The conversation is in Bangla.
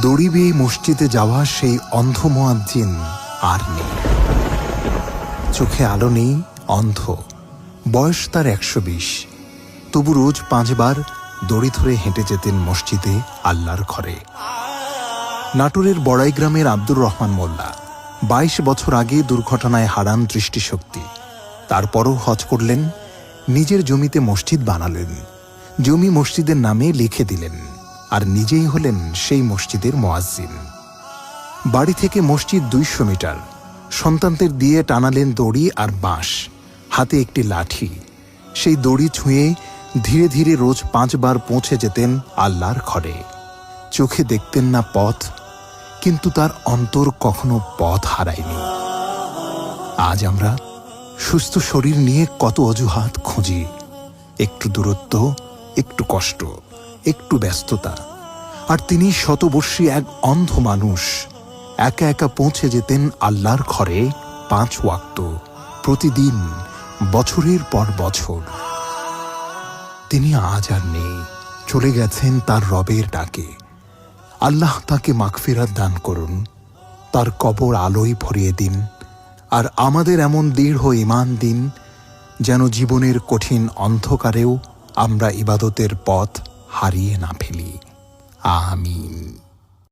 দড়ি বেয়ে মসজিদে যাওয়া সেই অন্ধ মুয়াজ্জিন আর নেই। চোখে আলো নেই, অন্ধ। বয়স তার 120। তবু রোজ 5 বার দড়ি ধরে হেঁটে যেতেন মসজিদে, আল্লাহর ঘরে। নাটোরের বড়াই গ্রামের আব্দুর রহমান মোল্লা 22 বছর আগে দুর্ঘটনায় হারান দৃষ্টিশক্তি। তারপরও হজ করলেন, নিজের জমিতে মসজিদ বানালেন, জমি মসজিদের নামে লিখে দিলেন, আর নিজেই হলেন সেই মসজিদের মুয়াজ্জিন। বাড়ি থেকে মসজিদ 200 মিটার। সন্তানদের দিয়ে টানালেন দড়ি আর বাঁশ, হাতে একটি লাঠি। সেই দড়ি ছুঁয়ে ধীরে ধীরে রোজ 5 বার পৌঁছে যেতেন আল্লাহর ঘরে। চোখে দেখতেন না পথ, কিন্তু তার অন্তর কখনো পথ হারায়নি। আজ আমরা সুস্থ শরীর নিয়ে কত অজুহাত খুঁজি। একটু দূরত্ব, একটু কষ্ট, একটু ব্যস্ততা। আর তিনি শতবর্ষী এক অন্ধ মানুষ, একা একা পৌঁছে যেতেন আল্লাহর ঘরে 5 ওয়াক্ত, প্রতিদিন, বছরের পর বছর। তিনি আজ আর নেই, চলে গেছেন তার রবের ডাকে। আল্লাহ তাকে মাগফিরাত দান করুন, তার কবর আলোয় ভরিয়ে দিন, আর আমাদের এমন দৃঢ় ঈমান দিন যেন জীবনের কঠিন অন্ধকারেও আমরা ইবাদতের পথ হারিয়ে না ফেলি। আমিন।